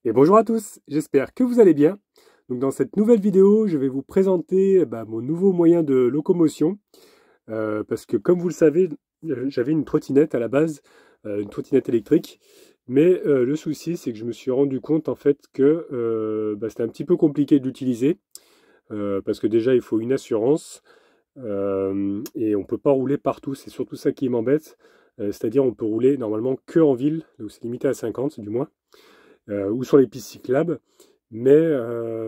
Et bonjour à tous, j'espère que vous allez bien. Donc dans cette nouvelle vidéo, je vais vous présenter mon nouveau moyen de locomotion. Parce que comme vous le savez, j'avais une trottinette à la base, une trottinette électrique. Mais le souci, c'est que je me suis rendu compte en fait que c'était un petit peu compliqué de l'utiliser. Parce que déjà, il faut une assurance. Et on ne peut pas rouler partout, c'est surtout ça qui m'embête. C'est-à-dire on peut rouler normalement que en ville, donc c'est limité à 50 du moins. Ou sur les pistes cyclables. Mais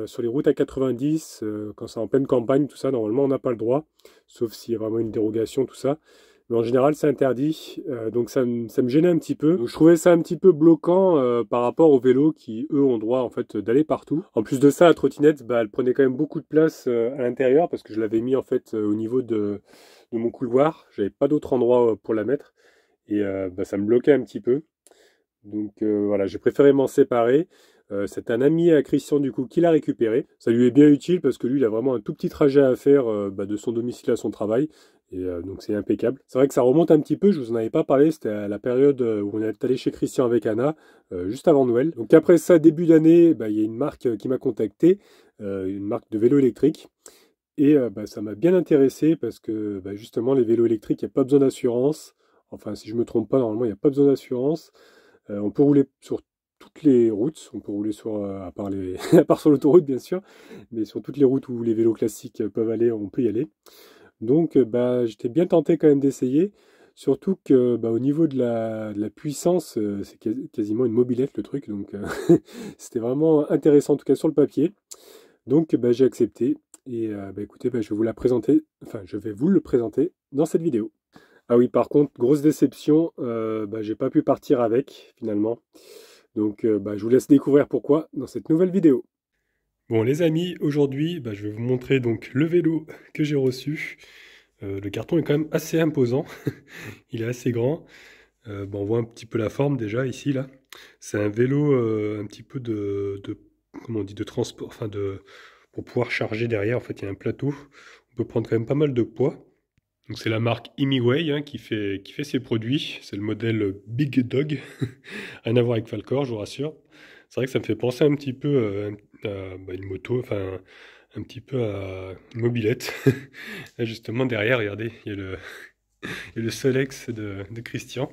sur les routes à 90, quand c'est en pleine campagne, tout ça, normalement, on n'a pas le droit, sauf s'il y a vraiment une dérogation, tout ça. Mais en général, c'est interdit, donc ça me gênait un petit peu. Donc, je trouvais ça un petit peu bloquant par rapport aux vélos qui, eux, ont droit en fait d'aller partout. En plus de ça, la trottinette, elle prenait quand même beaucoup de place à l'intérieur parce que je l'avais mis en fait au niveau de mon couloir. J'avais pas d'autre endroit pour la mettre et ça me bloquait un petit peu. Donc voilà, j'ai préféré m'en séparer. C'est un ami à Christian du coup qui l'a récupéré. Ça lui est bien utile parce que lui il a vraiment un tout petit trajet à faire de son domicile à son travail. Et donc c'est impeccable. C'est vrai que ça remonte un petit peu, je vous en avais pas parlé, c'était à la période où on est allé chez Christian avec Anna, juste avant Noël. Donc après ça, début d'année, il y a une marque qui m'a contacté, une marque de vélo électrique. Et ça m'a bien intéressé parce que justement les vélos électriques, il n'y a pas besoin d'assurance. Enfin si je me trompe pas, normalement il n'y a pas besoin d'assurance. On peut rouler sur toutes les routes, on peut rouler sur, à part, à part sur l'autoroute bien sûr, mais sur toutes les routes où les vélos classiques peuvent aller, on peut y aller. Donc j'étais bien tenté quand même d'essayer, surtout que au niveau de la puissance, c'est quasiment une mobilette le truc, donc c'était vraiment intéressant en tout cas sur le papier. Donc j'ai accepté et écoutez, je vais vous la présenter, enfin je vais vous le présenter dans cette vidéo. Ah oui, par contre, grosse déception, j'ai pas pu partir avec finalement. Donc je vous laisse découvrir pourquoi dans cette nouvelle vidéo. Bon les amis, aujourd'hui je vais vous montrer donc le vélo que j'ai reçu. Le carton est quand même assez imposant, il est assez grand. On voit un petit peu la forme déjà ici là. C'est un vélo un petit peu comment on dit, de transport, pour pouvoir charger derrière. En fait il y a un plateau, on peut prendre quand même pas mal de poids. Donc c'est la marque Imiway qui fait ses produits. C'est le modèle Big Dog. Rien à voir avec Falcor, je vous rassure. C'est vrai que ça me fait penser un petit peu à une moto, enfin un petit peu à une mobilette. Là, justement derrière, regardez, il y a le Solex de Christian,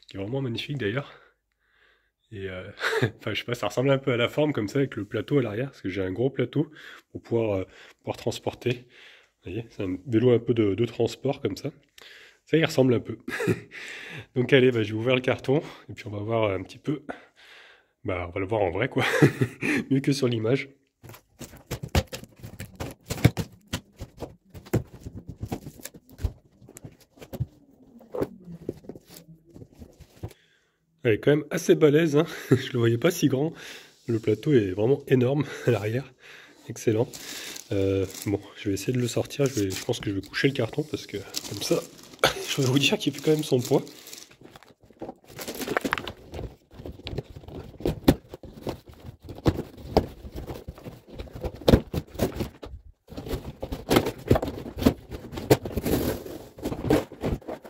qui est vraiment magnifique d'ailleurs. Et enfin je sais pas, ça ressemble un peu à la forme comme ça avec le plateau à l'arrière, parce que j'ai un gros plateau pour pouvoir transporter. Vous voyez, c'est un vélo un peu de transport comme ça. Ça y ressemble un peu. Donc allez, je vais ouvrir le carton et puis on va voir un petit peu. On va le voir en vrai quoi. Mieux que sur l'image. Elle est quand même assez balèze, hein. Je le voyais pas si grand. Le plateau est vraiment énorme à l'arrière. Excellent. Je vais essayer de le sortir. Je pense que je vais coucher le carton parce que comme ça, je vais vous dire qu'il fait quand même son poids.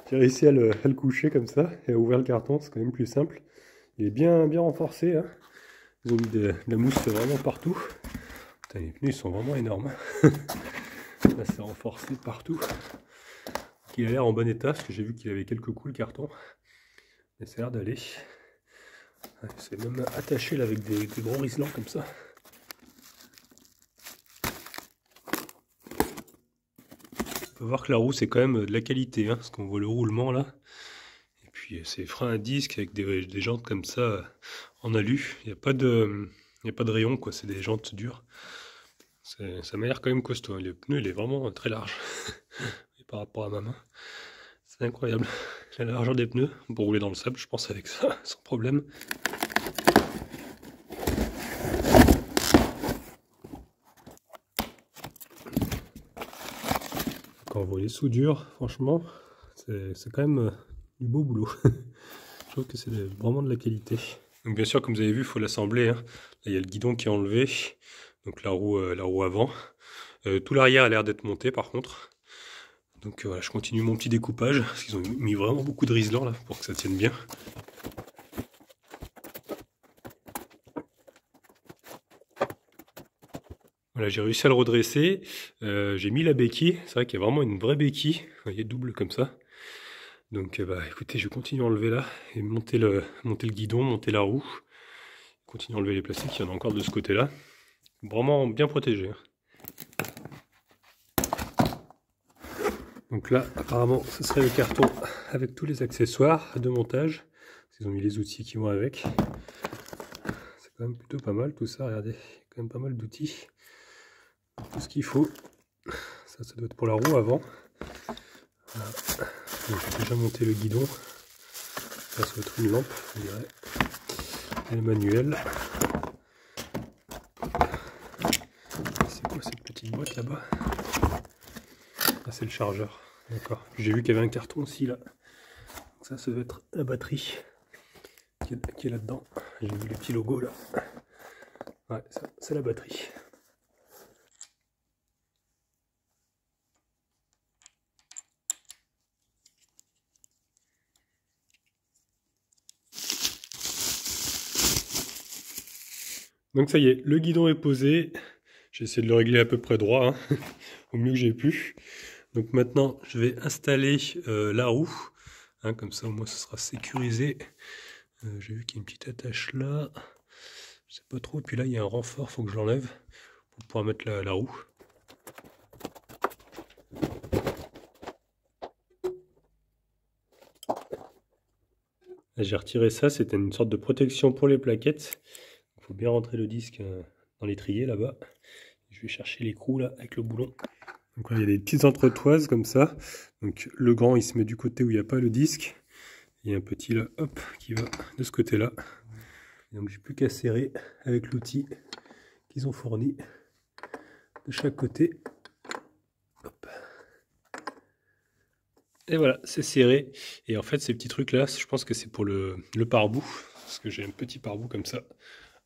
J'ai réussi à le coucher comme ça et à ouvrir le carton, c'est quand même plus simple. Il est bien renforcé, hein. Ils ont mis de la mousse vraiment partout. Putain, les pneus ils sont vraiment énormes. Là c'est renforcé partout. Il a l'air en bon état parce que j'ai vu qu'il avait quelques coups le carton. Mais ça a l'air d'aller. C'est même attaché là avec des gros riselants comme ça. On peut voir que la roue c'est quand même de la qualité, hein, parce qu'on voit le roulement là. Et puis ces freins à disque avec des jantes comme ça en alu. Il n'y a pas de rayon quoi, c'est des jantes dures. Ça m'a l'air quand même costaud. Le pneu il est vraiment très large. Et par rapport à ma main. C'est incroyable. La largeur des pneus. On peut rouler dans le sable je pense avec ça, sans problème. Quand on voit les soudures, franchement, c'est quand même du beau boulot. Je trouve que c'est vraiment de la qualité. Donc bien sûr, comme vous avez vu, il faut l'assembler, hein. Là, il y a le guidon qui est enlevé, donc la roue avant. Tout l'arrière a l'air d'être monté par contre. Donc voilà, je continue mon petit découpage, parce qu'ils ont mis vraiment beaucoup de riselants là, pour que ça tienne bien. Voilà, j'ai réussi à le redresser. J'ai mis la béquille. C'est vrai qu'il y a vraiment une vraie béquille. Vous voyez, double comme ça. Donc bah écoutez, je continue à enlever là et monter le guidon, monter la roue. Continuer à enlever les plastiques, il y en a encore de ce côté-là. Vraiment bien protégé. Donc là, apparemment, ce serait le carton avec tous les accessoires de montage. Ils ont mis les outils qui vont avec. C'est quand même plutôt pas mal tout ça, regardez. Il y a quand même pas mal d'outils. Tout ce qu'il faut. Ça doit être pour la roue avant. Voilà. J'ai déjà monté le guidon. Ça doit être une lampe, on dirait. Et le manuel. C'est quoi cette petite boîte là-bas? Ah, c'est le chargeur. D'accord. J'ai vu qu'il y avait un carton aussi là. Donc ça doit être la batterie qui est là-dedans. J'ai vu les petits logos là. Ouais, ça c'est la batterie. Donc ça y est, le guidon est posé. J'ai essayé de le régler à peu près droit, hein, au mieux que j'ai pu. Donc maintenant, je vais installer la roue. Hein, comme ça, au moins, ce sera sécurisé. J'ai vu qu'il y a une petite attache là. Je sais pas trop. Et puis là, il y a un renfort, il faut que je l'enlève pour pouvoir mettre la roue. J'ai retiré ça, c'était une sorte de protection pour les plaquettes. Il faut bien rentrer le disque dans l'étrier là-bas. Je vais chercher l'écrou là avec le boulon. Donc là, il y a des petites entretoises comme ça. Donc le grand il se met du côté où il n'y a pas le disque. Il y a un petit là, hop, qui va de ce côté-là. Donc j'ai plus qu'à serrer avec l'outil qu'ils ont fourni de chaque côté. Hop. Et voilà, c'est serré. Et en fait, ces petits trucs-là, je pense que c'est pour le pare-boue. Parce que j'ai un petit pare-boue comme ça,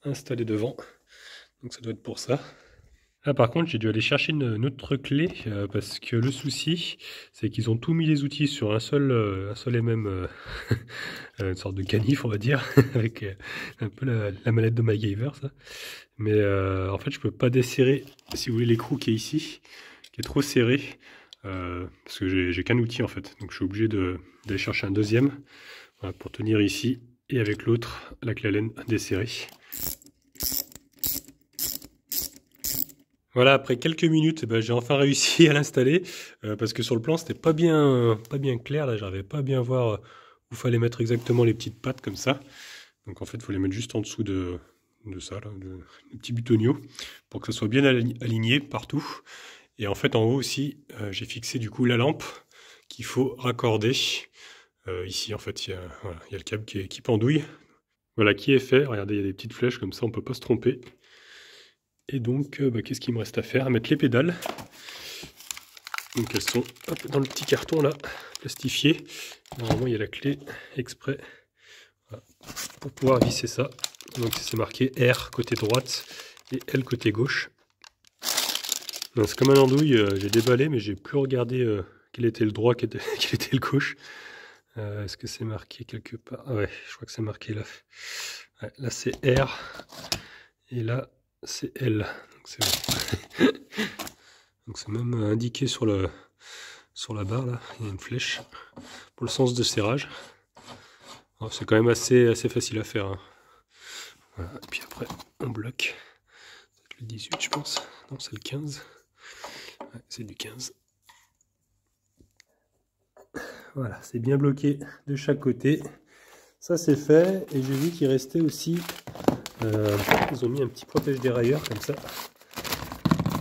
installé devant. Donc ça doit être pour ça. Ah, par contre, j'ai dû aller chercher une autre clé, parce que le souci, c'est qu'ils ont tout mis les outils sur un seul et même, une sorte de canif, on va dire, avec un peu la mallette de MacGyver, ça. Mais en fait, je peux pas desserrer, si vous voulez, l'écrou qui est ici, qui est trop serré, parce que j'ai qu'un outil en fait. Donc je suis obligé d'aller chercher un deuxième, voilà, pour tenir ici, et avec l'autre, la clé Allen desserrée. Voilà, après quelques minutes, j'ai enfin réussi à l'installer, parce que sur le plan, c'était pas bien clair, là, j'arrivais pas à bien voir où il fallait mettre exactement les petites pattes comme ça. Donc en fait, il faut les mettre juste en dessous de ça, là, de petits butonniaux, pour que ça soit bien aligné partout. Et en fait, en haut aussi, j'ai fixé du coup la lampe qu'il faut raccorder. Ici, en fait, il y a le câble qui pendouille. Voilà, qui est fait. Regardez, il y a des petites flèches comme ça, on peut pas se tromper. Et donc, qu'est-ce qu'il me reste à faire? À mettre les pédales. Donc elles sont hop, dans le petit carton là, plastifié. Normalement, il y a la clé exprès, voilà, pour pouvoir visser ça. Donc c'est marqué R côté droite et L côté gauche. C'est comme un andouille, j'ai déballé, mais j'ai plus regardé quel était le droit, quel était le gauche. Est-ce que c'est marqué quelque part? Ah ouais, je crois que c'est marqué là. Ouais, là c'est R et là c'est L. Donc c'est bon. Donc c'est même indiqué sur la barre là, il y a une flèche pour le sens de serrage. C'est quand même assez facile à faire. Hein. Voilà. Et puis après on bloque. C'est le 18 je pense. Non, c'est le 15. Ouais, c'est du 15. Voilà, c'est bien bloqué de chaque côté. Ça c'est fait. Et j'ai vu qu'il restait aussi, ils ont mis un petit protège-dérailleur comme ça.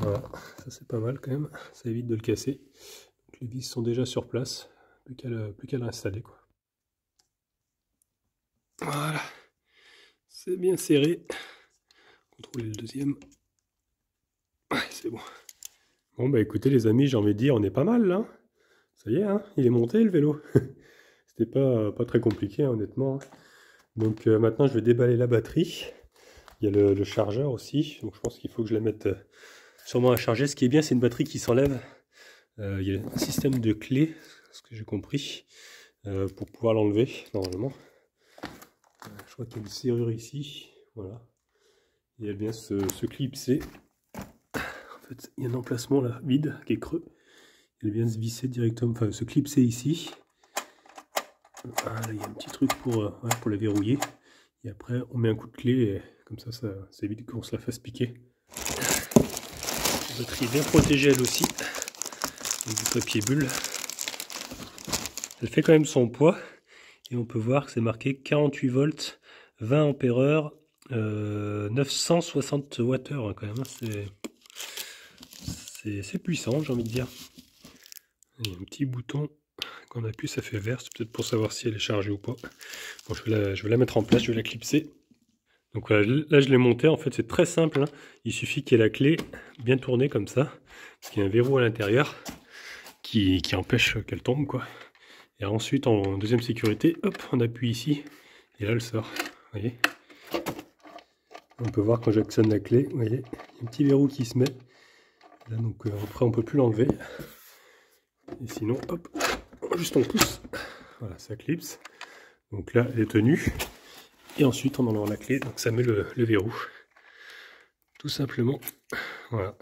Voilà, ça c'est pas mal quand même. Ça évite de le casser. Donc, les vis sont déjà sur place. Plus qu'à l'installer, quoi. Voilà. C'est bien serré. Contrôler le deuxième. Ouais, c'est bon. Bon bah écoutez les amis, j'ai envie de dire, on est pas mal là. Ça y est, hein, il est monté le vélo. C'était pas très compliqué, hein, honnêtement. Donc maintenant, je vais déballer la batterie. Il y a le chargeur aussi. Donc je pense qu'il faut que je la mette sûrement à charger. Ce qui est bien, c'est une batterie qui s'enlève. Il y a un système de clés, ce que j'ai compris, pour pouvoir l'enlever, normalement. Je crois qu'il y a une serrure ici. Voilà. Et elle vient se clipser. En fait, il y a un emplacement là, vide, qui est creux. Il vient se visser directement, enfin se clipser ici. Ah, là, il y a un petit truc pour la verrouiller. Et après, on met un coup de clé et comme ça évite qu'on se la fasse piquer. La batterie est bien protégée elle aussi. Avec du papier bulle. Elle fait quand même son poids. Et on peut voir que c'est marqué 48 volts, 20 ampères-heure, 960 Wh quand même. C'est puissant, j'ai envie de dire. Il y a un petit bouton. Quand on appuie, ça fait vert. C'est peut-être pour savoir si elle est chargée ou pas. Bon, je vais la mettre en place, je vais la clipser. Donc voilà, là je l'ai montée. En fait, c'est très simple. Hein. Il suffit qu'il y ait la clé bien tournée comme ça. Parce qu'il y a un verrou à l'intérieur qui empêche qu'elle tombe, quoi. Et ensuite, en deuxième sécurité, hop, on appuie ici. Et là, elle sort. Vous voyez? On peut voir quand j'actionne la clé. Vous voyez? Il y a un petit verrou qui se met. Là, donc après, on peut plus l'enlever. Et sinon, hop, juste on pousse. Voilà, ça clipse. Donc là, elle est tenue. Et ensuite, on enlève la clé. Donc ça met le verrou. Tout simplement. Voilà.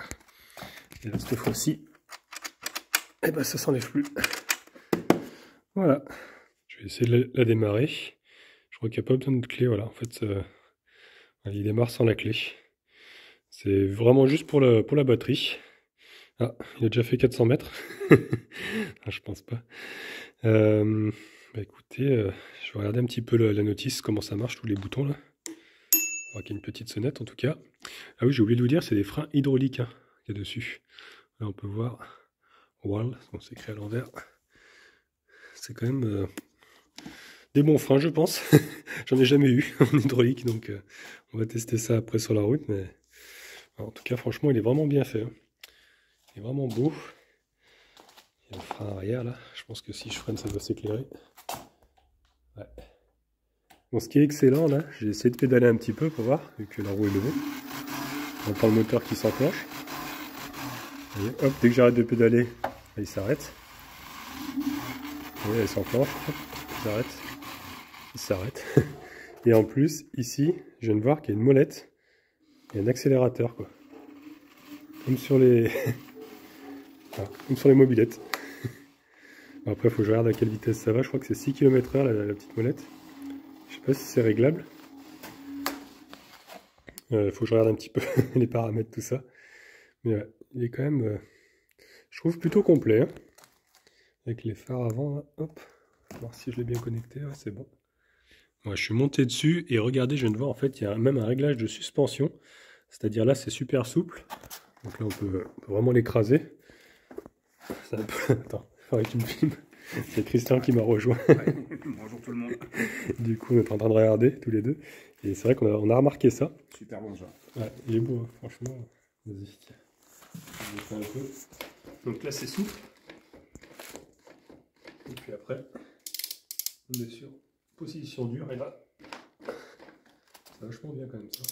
Et là, cette fois-ci, eh ben, ça s'enlève plus. Voilà. Je vais essayer de la démarrer. Je crois qu'il n'y a pas besoin de clé. Voilà, en fait, il démarre sans la clé. C'est vraiment juste pour la batterie. Ah, il a déjà fait 400 mètres. Ah, je pense pas. Bah écoutez, je vais regarder un petit peu la notice, comment ça marche, tous les boutons là. On voit qu'il y a une petite sonnette en tout cas. Ah oui, j'ai oublié de vous dire, c'est des freins hydrauliques hein, qu'il y a dessus. Là on peut voir Wall, c'est écrit à l'envers. C'est quand même des bons freins je pense. J'en ai jamais eu en hydraulique, donc on va tester ça après sur la route. Mais en tout cas, franchement, il est vraiment bien fait. Hein. Il est vraiment beau. Il y a le frein arrière là. Je pense que si je freine, ça doit s'éclairer. Ouais. Bon, ce qui est excellent là, j'ai essayé de pédaler un petit peu pour voir, vu que la roue est levée. On entend le moteur qui s'enclenche. Hop, dès que j'arrête de pédaler, il s'arrête. Elle s'enclenche, il s'arrête. Et en plus, ici, je viens de voir qu'il y a une molette et un accélérateur, quoi. Comme sur les, voilà, comme sur les mobylettes. Après, il faut que je regarde à quelle vitesse ça va. Je crois que c'est 6 km/h la petite molette. Je sais pas si c'est réglable. Il faut que je regarde un petit peu les paramètres, tout ça. Mais ouais, il est quand même, je trouve, plutôt complet. Hein. Avec les phares avant, là. Hop. Voir si je l'ai bien connecté. Ouais, c'est bon. Ouais, je suis monté dessus et regardez, je viens de voir, en fait, il y a même un réglage de suspension. C'est-à-dire là, c'est super souple. Donc là, on peut vraiment l'écraser. C'est un peu... Attends, il faudrait que tu me filmes. C'est Christian qui m'a rejoint. Ouais. Bonjour tout le monde. Du coup, on est en train de regarder tous les deux. Et c'est vrai qu'on a remarqué ça. Super bon genre. Ouais, il est beau, hein, franchement. Vas-y. Je vais faire un peu. Donc là, c'est souple. Et puis après, on est sur position dure. Et là, c'est vachement bien quand même ça.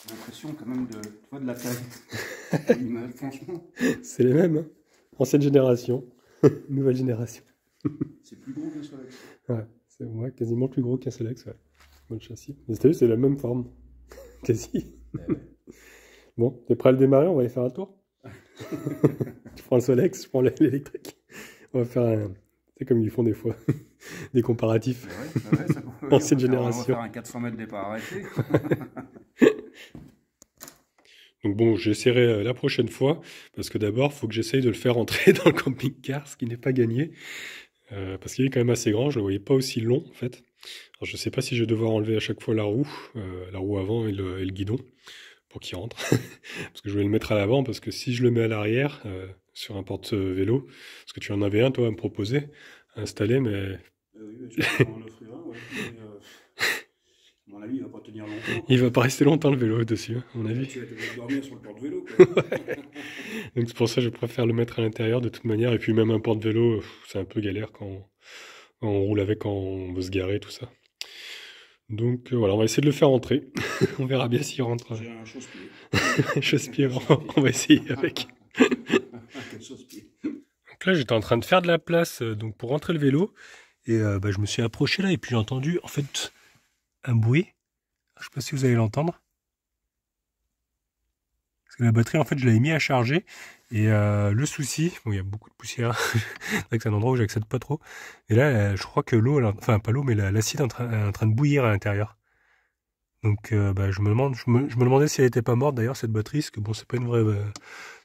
J'ai l'impression quand même de la taille. Franchement. C'est les mêmes. Hein. Ancienne génération, nouvelle génération. C'est plus gros qu'un Solex. Ouais, c'est quasiment plus gros qu'un Solex. Ouais. Bon châssis. Mais c'est la même forme. Quasi. Ouais. Bon, t'es prêt à le démarrer? On va aller faire un tour. Tu prends le Solex, je prends l'électrique. On va faire un... C'est comme ils font des fois. Des comparatifs. Ouais, ancienne génération. On va faire un 400 mètres départ arrêté. Donc bon, j'essaierai la prochaine fois, parce que d'abord, il faut que j'essaye de le faire entrer dans le camping-car, ce qui n'est pas gagné, parce qu'il est quand même assez grand, je ne le voyais pas aussi long en fait. Alors, je ne sais pas si je vais devoir enlever à chaque fois la roue avant et le guidon, pour qu'il rentre, parce que je vais le mettre à l'avant, parce que si je le mets à l'arrière, sur un porte-vélo, parce que tu en avais un toi à me proposer, à installer, mais... Oui, tu peux en offrir un, ouais. Mais, à mon avis, il va pas tenir longtemps. Il va pas rester longtemps le vélo dessus, hein, à mon avis. Tu vas te dormir sur le porte-vélo. Ouais. Donc c'est pour ça que je préfère le mettre à l'intérieur de toute manière. Et puis même un porte-vélo, c'est un peu galère quand on roule avec, quand on veut se garer, tout ça. Donc voilà, on va essayer de le faire rentrer. On verra bien s'il rentre. J'ai un chausse-pied. Chausse-pied, on va essayer avec. Quel chausse-pied. Donc là, j'étais en train de faire de la place donc pour rentrer le vélo. Et je me suis approché là et puis j'ai entendu en fait un bruit. Je ne sais pas si vous allez l'entendre. que la batterie, en fait, je l'avais mis à charger. Et le souci, bon, il y a beaucoup de poussière, c'est un endroit où j'accède pas trop. Et là, je crois que l'eau, enfin pas l'eau, mais l'acide est en train de bouillir à l'intérieur. Donc bah, je me demandais si elle était pas morte d'ailleurs cette batterie, parce que bon, c'est pas une vraie,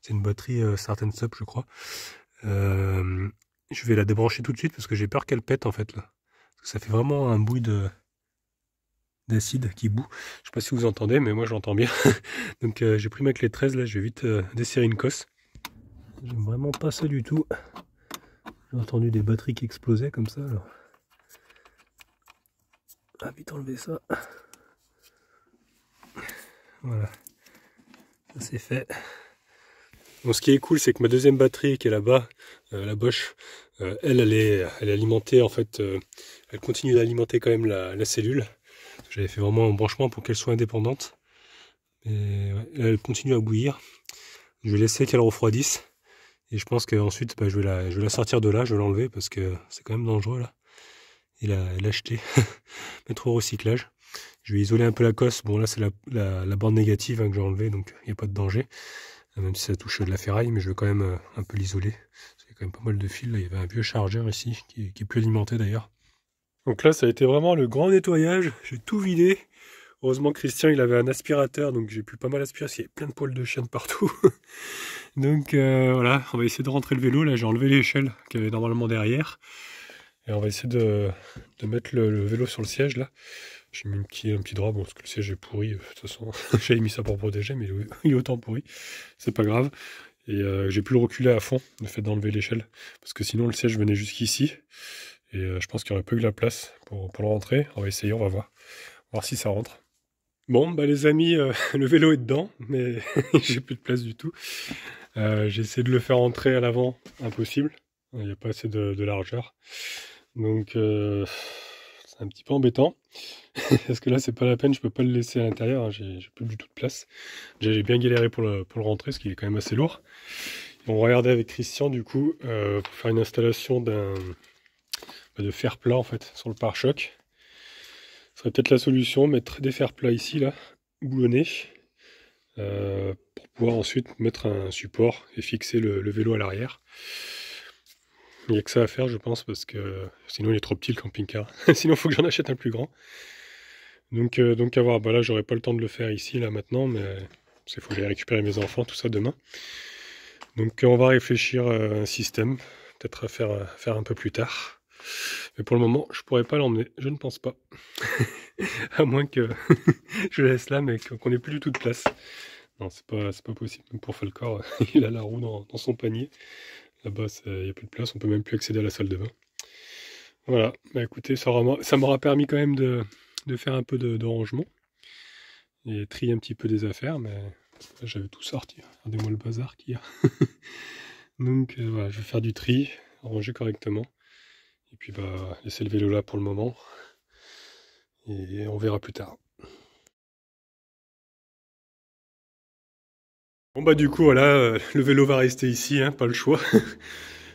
c'est une batterie Start and Stop, je crois. Je vais la débrancher tout de suite parce que j'ai peur qu'elle pète en fait là. Parce que ça fait vraiment un bruit d'acide qui bout. Je sais pas si vous entendez, mais moi j'entends bien. Donc j'ai pris ma clé 13 là, je vais vite desserrer une cosse. J'aime vraiment pas ça du tout. J'ai entendu des batteries qui explosaient comme ça alors. Ah, vite enlever ça. Voilà, ça c'est fait. Bon, ce qui est cool, c'est que ma deuxième batterie qui est là-bas, la Bosch, elle est alimentée en fait, elle continue d'alimenter quand même la cellule. J'avais fait vraiment un branchement pour qu'elle soit indépendante. Et ouais, elle continue à bouillir. Je vais laisser qu'elle refroidisse. Et je pense qu'ensuite, bah, je vais la sortir de là, je vais l'enlever parce que c'est quand même dangereux là. Et l'acheter, mettre au recyclage. Je vais isoler un peu la cosse. Bon là c'est la borne négative hein, que j'ai enlevée, donc il n'y a pas de danger. Même si ça touche de la ferraille, mais je vais quand même un peu l'isoler. Il y a quand même pas mal de fils. Là, il y avait un vieux chargeur ici, qui est plus alimenté d'ailleurs. Donc là, ça a été vraiment le grand nettoyage. J'ai tout vidé. Heureusement, Christian, il avait un aspirateur, donc j'ai pu pas mal aspirer, parce qu'il y avait plein de poils de chien de partout. Donc voilà, on va essayer de rentrer le vélo. Là, j'ai enlevé l'échelle qu'il y avait normalement derrière. Et on va essayer de mettre le vélo sur le siège, là. J'ai mis un petit drap, bon, parce que le siège est pourri, de toute façon, j'avais mis ça pour protéger, mais il est autant pourri, c'est pas grave. Et j'ai pu le reculer à fond, le fait d'enlever l'échelle, parce que sinon le siège venait jusqu'ici, et je pense qu'il n'y aurait pas eu la place pour le rentrer. On va essayer, on va voir si ça rentre. Bon, bah les amis, le vélo est dedans, mais j'ai plus de place du tout. J'ai essayé de le faire entrer à l'avant, impossible, il n'y a pas assez de largeur, donc c'est un petit peu embêtant. Parce que là c'est pas la peine, je peux pas le laisser à l'intérieur, hein, j'ai plus du tout de place. Déjà j'ai bien galéré pour le rentrer, parce qu'il est quand même assez lourd. On regardait avec Christian du coup pour faire une installation de fer plat en fait sur le pare-choc. Ce serait peut-être la solution, mettre des fers plats ici là, boulonnés, pour pouvoir ensuite mettre un support et fixer le vélo à l'arrière. Il n'y a que ça à faire je pense, parce que sinon il est trop petit le camping-car. Sinon il faut que j'en achète un plus grand. Donc à voir, bah là j'aurai pas le temps de le faire ici, là maintenant, mais il faut que j'aille récupérer mes enfants, tout ça demain. Donc on va réfléchir à un système, peut-être à faire un peu plus tard. Mais pour le moment, je pourrais pas l'emmener, je ne pense pas. À moins que je le laisse là, mais qu'on n'ait plus du tout de place. Non, c'est pas possible, même pour Falcor, il a la roue dans son panier. Là-bas, il n'y a plus de place, on peut même plus accéder à la salle de bain. Voilà, bah écoutez, ça m'aura permis quand même de faire un peu de rangement et trier un petit peu des affaires, mais là, j'avais tout sorti. Regardez-moi le bazar qu'il y a. Donc voilà, je vais faire du tri, ranger correctement, et puis bah laisser le vélo là pour le moment, et on verra plus tard. Bon bah du coup voilà, le vélo va rester ici, hein, pas le choix.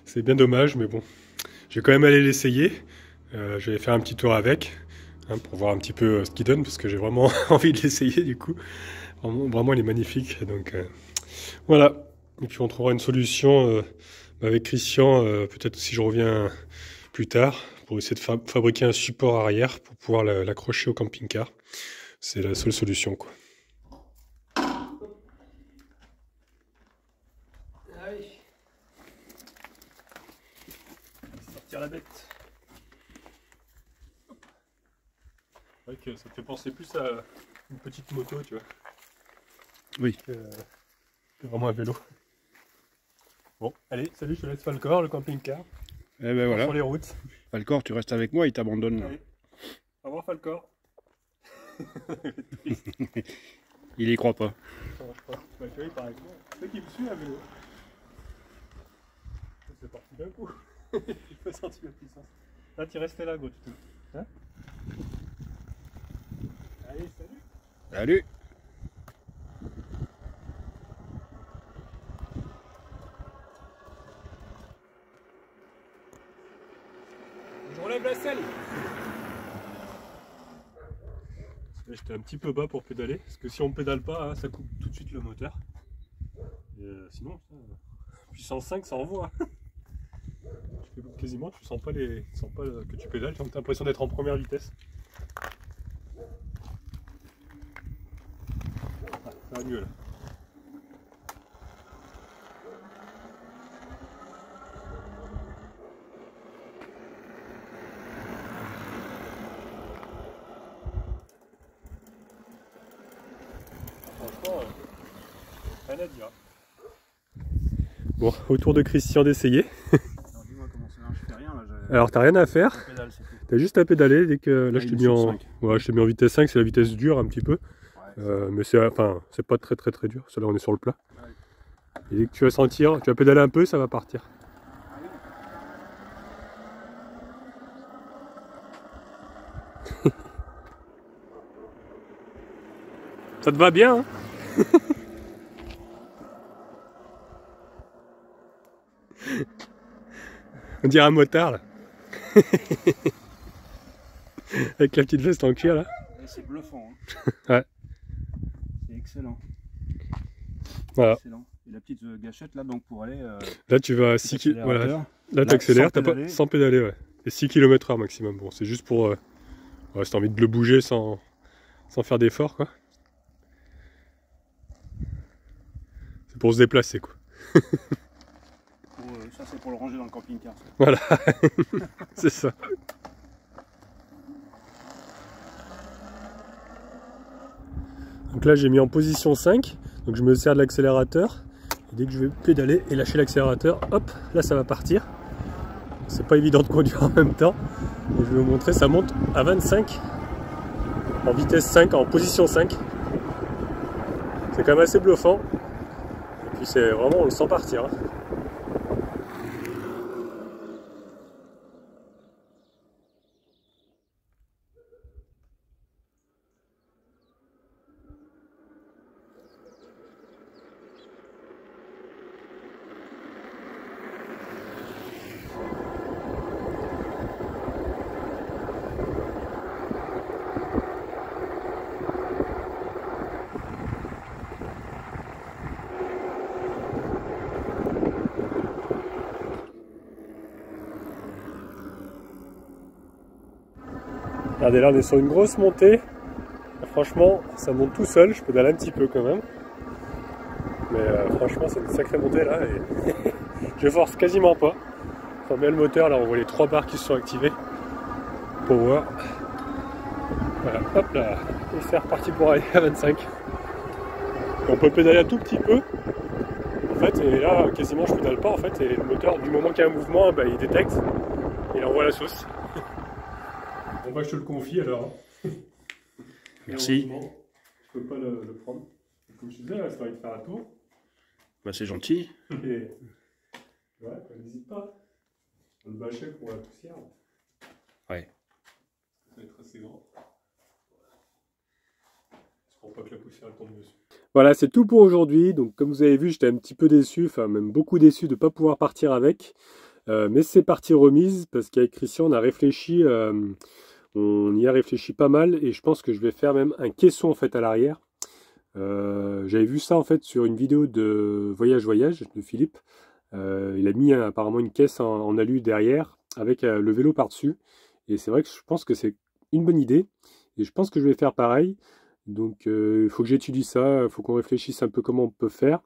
C'est bien dommage, mais bon, je vais quand même aller l'essayer. Je vais faire un petit tour avec. Hein, pour voir un petit peu ce qu'il donne, parce que j'ai vraiment envie de l'essayer du coup. Vraiment il est magnifique, donc voilà. Et puis on trouvera une solution avec Christian, peut-être si je reviens plus tard, pour essayer de fabriquer un support arrière pour pouvoir l'accrocher au camping-car. C'est la seule solution quoi. Allez. Sortir la bête. C'est vrai que ça te fait penser plus à une petite moto, tu vois. Oui. Que vraiment un vélo. Bon, allez, salut, je te laisse Falcor, le camping-car. Eh ben voilà. Sur les routes. Falcor, tu restes avec moi, il t'abandonne. Allez. Au revoir Falcor. Il y croit pas. Ça marche pas. Bah, tu vois, il paraît que c'est toi qui me suis à vélo. C'est parti d'un coup. J'ai pas senti la puissance. Là, tu restais là, gros, tu te... Hein? Allez, salut. Salut. Je relève la selle. J'étais un petit peu bas pour pédaler, parce que si on pédale pas, hein, ça coupe tout de suite le moteur. Sinon, puissance 5, ça envoie. Quasiment, tu sens pas que tu pédales, tu as l'impression d'être en première vitesse. Ah, ça va mieux là. Franchement, rien à dire. Bon, au tour de Christian d'essayer. Alors dis-moi comment ça marche, je fais rien là. Alors t'as rien à faire, Pédale, c'est tout. t'as juste à pédaler dès que là Ah, je il t'ai est mis sur en 5. ouais, je t'ai mis en vitesse 5, c'est la vitesse dure un petit peu. Ouais. Mais c'est pas très dur, ça là on est sur le plat. Et dès que tu vas sentir, tu vas pédaler un peu, ça va partir. Ça te va bien, hein? On dirait un motard là. Avec la petite veste en cuir là. C'est bluffant. Hein. Ouais. C'est excellent. Voilà. Excellent. Et la petite gâchette là, donc pour aller. Là tu vas à 6 km. Voilà. Là tu accélères, sans pédaler, ouais. Et 6 km/h maximum. Bon, c'est juste pour. Ouais, si t'as envie de le bouger sans faire d'effort, quoi. C'est pour se déplacer, quoi. Ça, c'est pour le ranger dans le camping-car. Voilà, c'est ça. Donc là, j'ai mis en position 5. Donc je me sers de l'accélérateur. Dès que je vais pédaler et lâcher l'accélérateur, hop, là ça va partir. C'est pas évident de conduire en même temps. Et je vais vous montrer, ça monte à 25 en vitesse 5, en position 5. C'est quand même assez bluffant. Et puis c'est vraiment, on le sent partir. Hein. Regardez, là on est sur une grosse montée. Franchement, ça monte tout seul. Je pédale un petit peu quand même. Mais franchement, c'est une sacrée montée là. Et je force quasiment pas. Enfin, bien le moteur, là on voit les 3 barres qui se sont activées. Power. Voilà, hop là. Et c'est reparti pour aller à 25. Et on peut pédaler un tout petit peu. En fait, et là quasiment je pédale pas en fait. Et le moteur, du moment qu'il y a un mouvement, bah, il détecte. Et il envoie la sauce. Bon bah je te le confie alors. Merci. Je peux pas le prendre. Comme je te disais, là, ça va te faire un tour. Bah, c'est gentil. Et ouais, n'hésite pas. On le bâcher pour la poussière. Ouais. Ça va être assez grand. J'espère pas que la poussière tombe dessus. Voilà, c'est tout pour aujourd'hui. Donc comme vous avez vu, j'étais un petit peu déçu, enfin même beaucoup déçu de ne pas pouvoir partir avec. Mais c'est partie remise parce qu'avec Christian, on a réfléchi. On y a réfléchi pas mal et je pense que je vais faire même un caisson en fait à l'arrière. J'avais vu ça en fait sur une vidéo de Voyage de Philippe. Il a mis apparemment une caisse en alu derrière avec le vélo par-dessus. Et c'est vrai que je pense que c'est une bonne idée. Et je pense que je vais faire pareil. Donc il faut que j'étudie ça, il faut qu'on réfléchisse un peu comment on peut faire.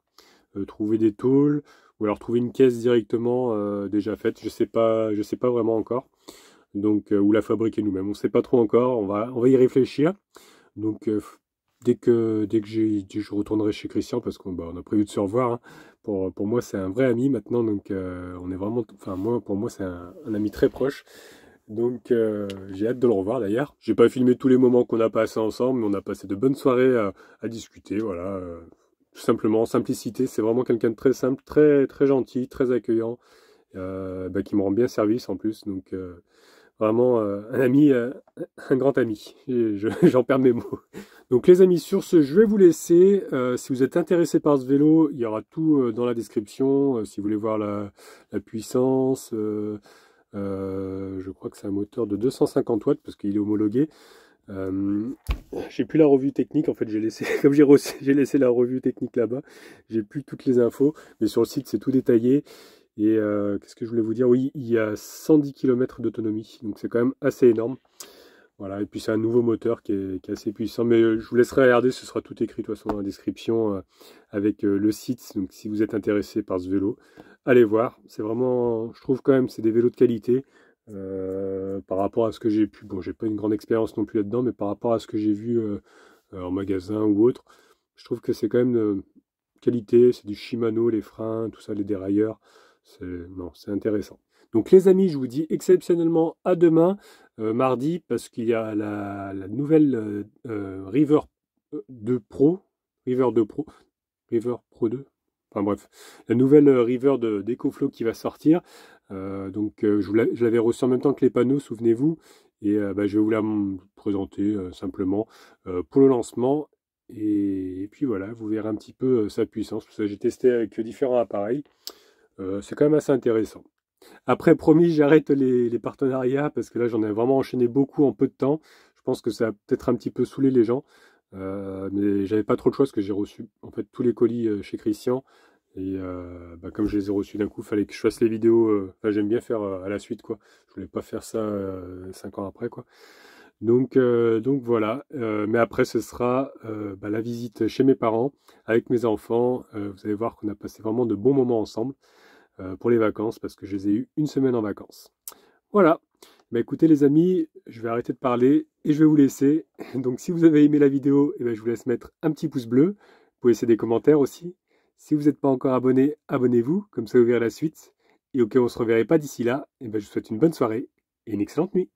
Trouver des tôles ou alors trouver une caisse directement déjà faite. Je sais pas vraiment encore. Donc, ou la fabriquer nous-mêmes, on ne sait pas trop encore, on va y réfléchir. Donc dès que je retournerai chez Christian, parce qu'on a prévu de se revoir, hein. Pour moi c'est un vrai ami maintenant, donc on est vraiment, enfin pour moi c'est un ami très proche. Donc j'ai hâte de le revoir d'ailleurs. J'ai pas filmé tous les moments qu'on a passés ensemble, mais on a passé de bonnes soirées à discuter, voilà. Tout simplement, en simplicité, c'est vraiment quelqu'un de très simple, très, très gentil, très accueillant, qui me rend bien service en plus, donc vraiment un ami, un grand ami. J'en perds mes mots. Donc les amis, sur ce, je vais vous laisser. Si vous êtes intéressé par ce vélo, il y aura tout dans la description. Si vous voulez voir la puissance, je crois que c'est un moteur de 250 watts parce qu'il est homologué. J'ai plus la revue technique, en fait j'ai laissé, comme j'ai laissé la revue technique là-bas, j'ai plus toutes les infos, mais sur le site c'est tout détaillé. Et qu'est-ce que je voulais vous dire? Oui, il y a 110 km d'autonomie, donc c'est quand même assez énorme. Voilà, et puis c'est un nouveau moteur qui est assez puissant, mais je vous laisserai regarder, ce sera tout écrit de toute façon dans la description avec le site, donc si vous êtes intéressé par ce vélo, allez voir, c'est vraiment, je trouve quand même, c'est des vélos de qualité. Par rapport à ce que j'ai pu, bon j'ai pas une grande expérience non plus là-dedans, mais par rapport à ce que j'ai vu en magasin ou autre, je trouve que c'est quand même qualité, c'est du Shimano, les freins, tout ça, les dérailleurs, c'est intéressant. Donc les amis, je vous dis exceptionnellement à demain, mardi, parce qu'il y a la nouvelle River 2 Pro, River 2 Pro, River Pro 2, enfin bref, la nouvelle River d'EcoFlow qui va sortir. Je l'avais reçu en même temps que les panneaux, souvenez-vous, et je vais vous la présenter simplement pour le lancement. Et puis voilà, vous verrez un petit peu sa puissance, parce que j'ai testé avec différents appareils. C'est quand même assez intéressant. Après, promis, j'arrête les partenariats, parce que là, j'en ai vraiment enchaîné beaucoup en peu de temps. Je pense que ça a peut-être un petit peu saoulé les gens. Mais j'avais pas trop le choix, parce que j'ai reçu en fait tous les colis chez Christian. Et comme je les ai reçus d'un coup, il fallait que je fasse les vidéos. J'aime bien faire à la suite, quoi. Je voulais pas faire ça 5 ans après, quoi. Donc voilà. Mais après, ce sera la visite chez mes parents avec mes enfants. Vous allez voir qu'on a passé vraiment de bons moments ensemble pour les vacances, parce que je les ai eu une semaine en vacances. Voilà. Écoutez les amis, je vais arrêter de parler et je vais vous laisser. Donc si vous avez aimé la vidéo, je vous laisse mettre un petit pouce bleu. Vous pouvez laisser des commentaires aussi. Si vous n'êtes pas encore abonné, abonnez-vous, comme ça vous verrez la suite. Et au cas où on ne se reverrait pas d'ici là, je vous souhaite une bonne soirée et une excellente nuit.